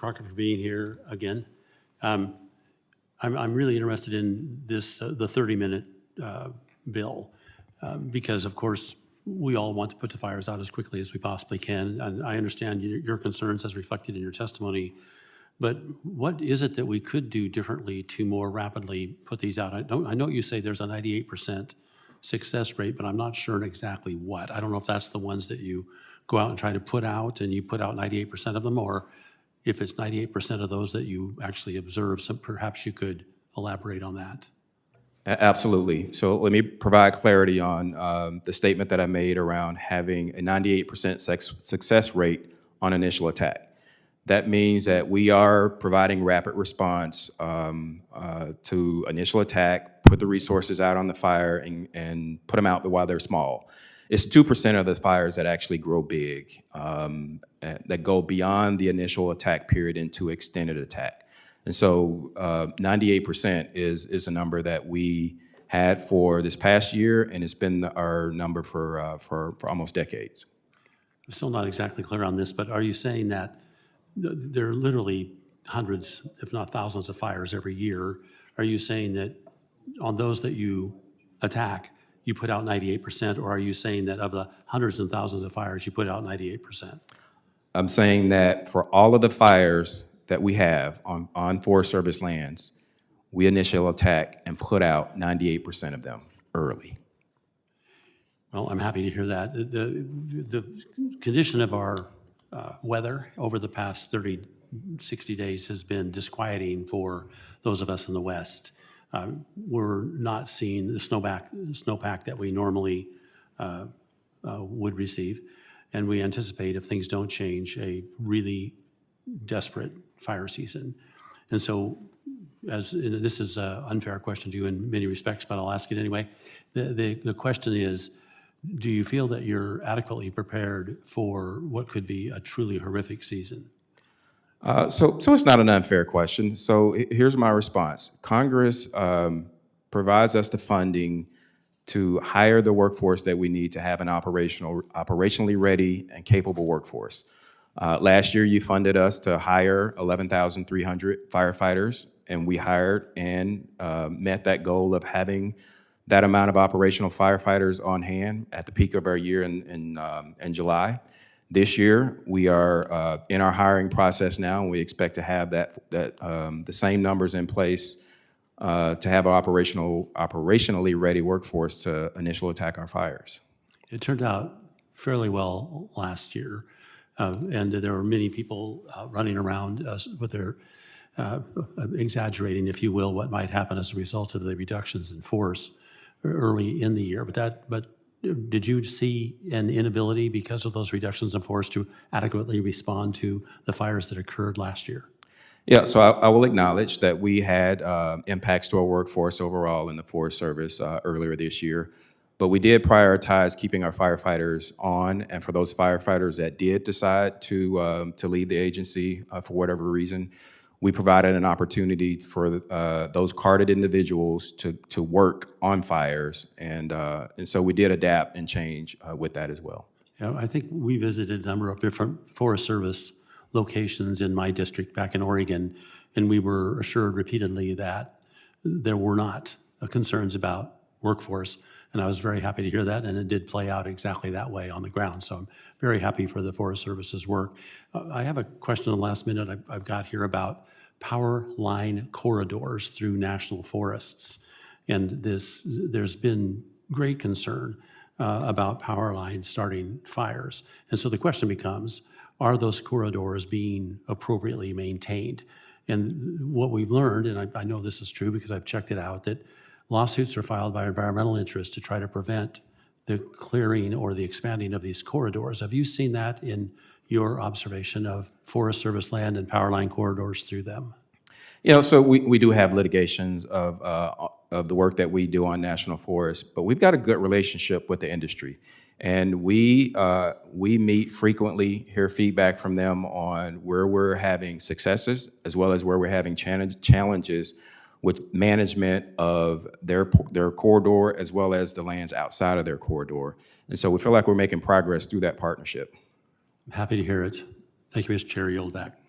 Crocker, for being here again. I'm really interested in this, the 30-minute bill, because of course, we all want to put the fires out as quickly as we possibly can. And I understand your concerns as reflected in your testimony, but what is it that we could do differently to more rapidly put these out? I know you say there's a 98% success rate, but I'm not sure exactly what. I don't know if that's the ones that you go out and try to put out and you put out 98% of them, or if it's 98% of those that you actually observe. So perhaps you could elaborate on that. Absolutely. So let me provide clarity on the statement that I made around having a 98% success rate on initial attack. That means that we are providing rapid response to initial attack, put the resources out on the fire, and put them out while they're small. It's 2% of the fires that actually grow big, that go beyond the initial attack period into extended attack. And so 98% is a number that we had for this past year, and it's been our number for almost decades. I'm still not exactly clear on this, but are you saying that there are literally hundreds, if not thousands, of fires every year? Are you saying that on those that you attack, you put out 98%, or are you saying that of the hundreds and thousands of fires, you put out 98%? I'm saying that for all of the fires that we have on Forest Service lands, we initial attack and put out 98% of them early. Well, I'm happy to hear that. The condition of our weather over the past 30, 60 days has been disquieting for those of us in the West. We're not seeing the snowpack that we normally would receive, and we anticipate, if things don't change, a really desperate fire season. And so, and this is an unfair question to you in many respects, but I'll ask it anyway. The question is, do you feel that you're adequately prepared for what could be a truly horrific season? So it's not an unfair question. So here's my response. Congress provides us the funding to hire the workforce that we need to have an operationally ready and capable workforce. Last year, you funded us to hire 11,300 firefighters, and we hired and met that goal of having that amount of operational firefighters on hand at the peak of our year in July. This year, we are in our hiring process now, and we expect to have the same numbers in place to have an operationally ready workforce to initial attack our fires. It turned out fairly well last year, and there were many people running around with their exaggerating, if you will, what might happen as a result of the reductions in force early in the year. But did you see an inability because of those reductions in force to adequately respond to the fires that occurred last year? Yeah, so I will acknowledge that we had impacts to our workforce overall in the Forest Service earlier this year, but we did prioritize keeping our firefighters on, and for those firefighters that did decide to leave the agency for whatever reason, we provided an opportunity for those carded individuals to work on fires, and so we did adapt and change with that as well. Yeah, I think we visited a number of different Forest Service locations in my district back in Oregon, and we were assured repeatedly that there were not concerns about workforce, and I was very happy to hear that, and it did play out exactly that way on the ground, so I'm very happy for the Forest Service's work. I have a question in the last minute I've got here about power line corridors through national forests, and there's been great concern about power lines starting fires, and so the question becomes, are those corridors being appropriately maintained? And what we've learned, and I know this is true because I've checked it out, that lawsuits are filed by environmental interests to try to prevent the clearing or the expanding of these corridors. Have you seen that in your observation of Forest Service land and power line corridors through them? You know, so we do have litigations of the work that we do on national forests, but we've got a good relationship with the industry. And we meet frequently, hear feedback from them on where we're having successes, as well as where we're having challenges with management of their corridor, as well as the lands outside of their corridor. And so we feel like we're making progress through that partnership. I'm happy to hear it. Thank you, Mr. Chair. Yield back.